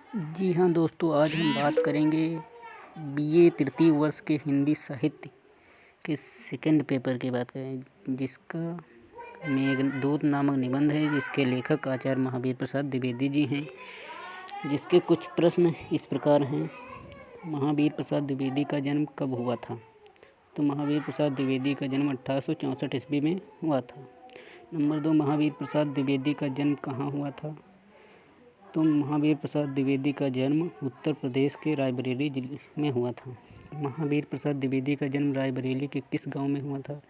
जी हाँ दोस्तों, आज हम बात करेंगे बीए तृतीय वर्ष के हिंदी साहित्य के सेकंड पेपर की बात करें, जिसका मेघदूत नामक निबंध है, जिसके लेखक आचार्य महावीर प्रसाद द्विवेदी जी हैं। जिसके कुछ प्रश्न इस प्रकार हैं। महावीर प्रसाद द्विवेदी का जन्म कब हुआ था? तो महावीर प्रसाद द्विवेदी का जन्म 1864 ईस्वी में हुआ था। नंबर 2, महावीर प्रसाद द्विवेदी का जन्म कहाँ हुआ था? तो महावीर प्रसाद द्विवेदी का जन्म उत्तर प्रदेश के रायबरेली जिले में हुआ था। महावीर प्रसाद द्विवेदी का जन्म रायबरेली के किस गांव में हुआ था?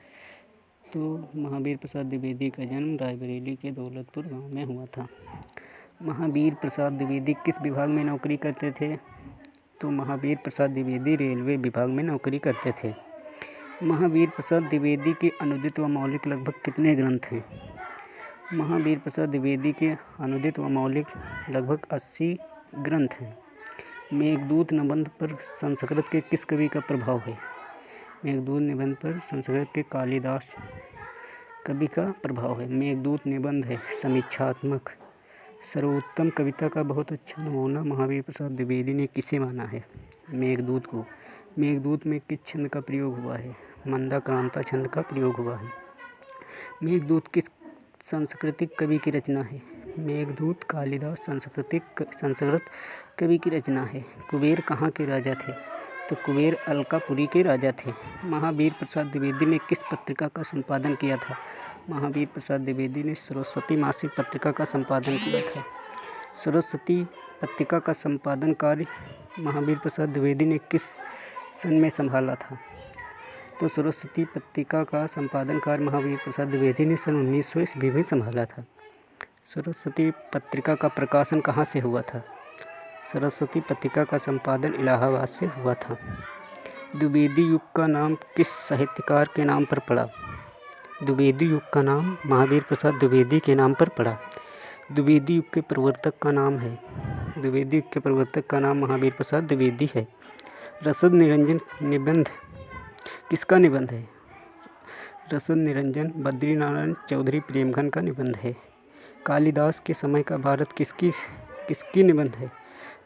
तो महावीर प्रसाद द्विवेदी का जन्म रायबरेली के दौलतपुर गांव में हुआ था। महावीर प्रसाद द्विवेदी किस विभाग में नौकरी करते थे? तो महावीर प्रसाद द्विवेदी रेलवे विभाग में नौकरी करते थे। महावीर प्रसाद द्विवेदी के अनुदित व मौलिक लगभग कितने ग्रंथ हैं? महावीर प्रसाद द्विवेदी के अनुदित व मौलिक लगभग 80 ग्रंथ हैं। मेघदूत निबंध पर संस्कृत के किस कवि का प्रभाव है? मेघदूत निबंध पर संस्कृत के कालिदास कवि का प्रभाव है। मेघदूत निबंध है समीक्षात्मक। सर्वोत्तम कविता का बहुत अच्छा नमूना महावीर प्रसाद द्विवेदी ने किसे माना है? मेघदूत को। मेघदूत में किस छंद का प्रयोग हुआ है? मंदाक्रांता छंद का प्रयोग हुआ है। मेघदूत किस सांस्कृतिक कवि की रचना है? मेघदूत कालिदास संस्कृत कवि की रचना है। कुबेर कहाँ के राजा थे? तो कुबेर अलकापुरी के राजा थे। महावीर प्रसाद द्विवेदी ने किस पत्रिका का संपादन किया था? महावीर प्रसाद द्विवेदी ने सरस्वती मासिक पत्रिका का संपादन किया था। सरस्वती पत्रिका का संपादन कार्य महावीर प्रसाद द्विवेदी ने किस सन में संभाला था? तो सरस्वती पत्रिका का संपादन कार्य महावीर प्रसाद द्विवेदी ने सन 1900 ईस्वी में संभाला था। सरस्वती पत्रिका का प्रकाशन कहाँ से हुआ था? सरस्वती पत्रिका का संपादन इलाहाबाद से हुआ था। द्विवेदी युग का नाम किस साहित्यकार के नाम पर पड़ा? द्विवेदी युग का नाम महावीर प्रसाद द्विवेदी के नाम पर पड़ा। द्विवेदी युग के प्रवर्तक का नाम है द्विवेदी युग के प्रवर्तक का नाम महावीर प्रसाद द्विवेदी है। रसद निरंजन निबंध किसका निबंध है? रसद निरंजन बद्रीनारायण चौधरी प्रेमघन का निबंध है। कालिदास के समय का भारत किसकी निबंध है?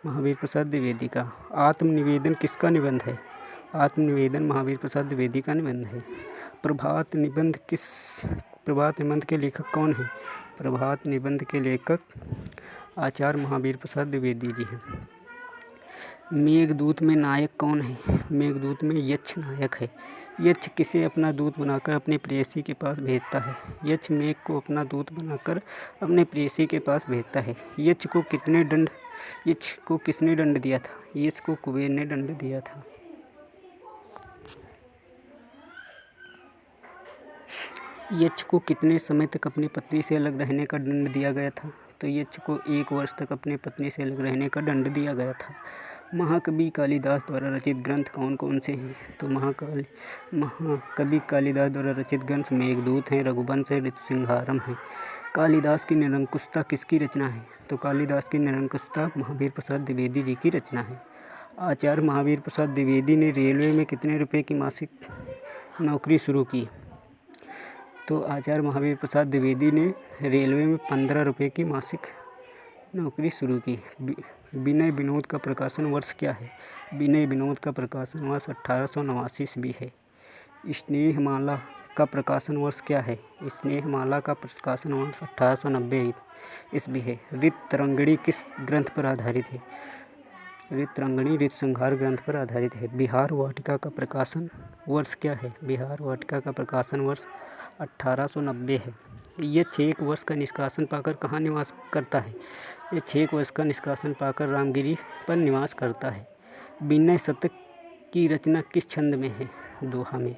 महावीर प्रसाद द्विवेदी का। आत्मनिवेदन किसका निबंध है? आत्मनिवेदन महावीर प्रसाद द्विवेदी का निबंध है। प्रभात निबंध के लेखक कौन हैं? प्रभात निबंध के लेखक आचार्य महावीर प्रसाद द्विवेदी जी हैं। मेघदूत में नायक कौन है? मेघदूत में यक्ष नायक है। यक्ष किसे अपना दूत बनाकर अपने प्रेयसी के पास भेजता है? यक्ष मेघ को अपना दूत बनाकर अपने प्रेयसी के पास भेजता है। यक्ष को किसने दंड दिया था? यक्ष को कुबेर ने दंड दिया था। यक्ष को कितने समय तक अपनी पत्नी से अलग रहने का दंड दिया गया था? तो यक्ष को 1 वर्ष तक अपनी पत्नी से अलग रहने का दंड दिया गया था। महाकवि कालिदास द्वारा रचित ग्रंथ कौन कौन से हैं? तो महाकवि कालिदास द्वारा रचित ग्रंथ मेघदूत हैं, रघुवंश है, ऋतुसंहारम है। कालिदास की निरंकुशता किसकी रचना है? तो कालिदास की निरंकुशता महावीर प्रसाद द्विवेदी जी की रचना है। आचार्य महावीर प्रसाद द्विवेदी ने रेलवे में कितने रुपए की मासिक नौकरी शुरू की? तो आचार्य महावीर प्रसाद द्विवेदी ने रेलवे में 15 रुपये की मासिक नौकरी शुरू की। विनय विनोद का प्रकाशन वर्ष क्या है? विनय विनोद का प्रकाशन वर्ष 1889 ईस्वी है। स्नेहमाला का प्रकाशन वर्ष क्या है? स्नेहमाला का प्रकाशन वर्ष 1890 ईस्वी है। ऋतरंगिणी किस ग्रंथ पर आधारित है? ऋतरंगिणी ऋतुसंहार ग्रंथ पर आधारित है। बिहार वाटिका का प्रकाशन वर्ष क्या है? बिहार वाटिका का प्रकाशन वर्ष 1890 है। यह 6 वर्ष का निष्कासन पाकर कहाँ निवास करता है? यह 6 वर्ष का निष्कासन पाकर रामगिरी पर निवास करता है। विनय शतक की रचना किस छंद में है? दोहा में।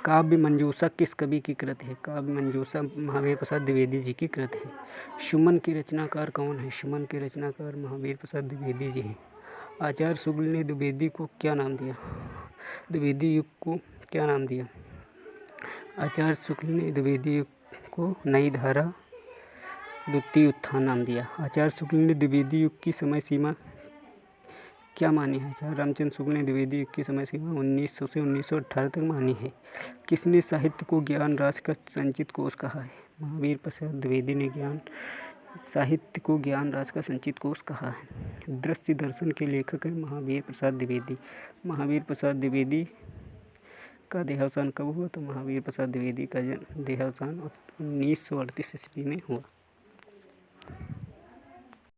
काव्य मंजूषा किस कवि की कृत है? काव्य मंजूषा महावीर प्रसाद द्विवेदी जी की कृत है। सुमन के रचनाकार कौन है? सुमन के रचनाकार महावीर प्रसाद द्विवेदी जी हैं। आचार्य शुक्ल ने द्विवेदी को क्या नाम दिया? द्विवेदी युग को क्या नाम दिया? आचार्य शुक्ल ने द्विवेदी युग को नई धारा द्वितीय उत्थान नाम दिया। आचार्य शुक्ल ने द्विवेदी युग की समय सीमा क्या मानी है? आचार्य रामचंद्र शुक्ल ने द्विवेदी युग की समय सीमा 1900 से 1918 तक मानी है। किसने साहित्य को ज्ञान राशि का संचित कोष कहा है? महावीर प्रसाद द्विवेदी ने साहित्य को ज्ञान राशि का संचित कोष कहा है। दृश्य दर्शन के लेखक हैं महावीर प्रसाद द्विवेदी। महावीर प्रसाद द्विवेदी का देहावसान कब हुआ? तो महावीर प्रसाद द्विवेदी का देहावसान 1938 ईस्वी में हुआ।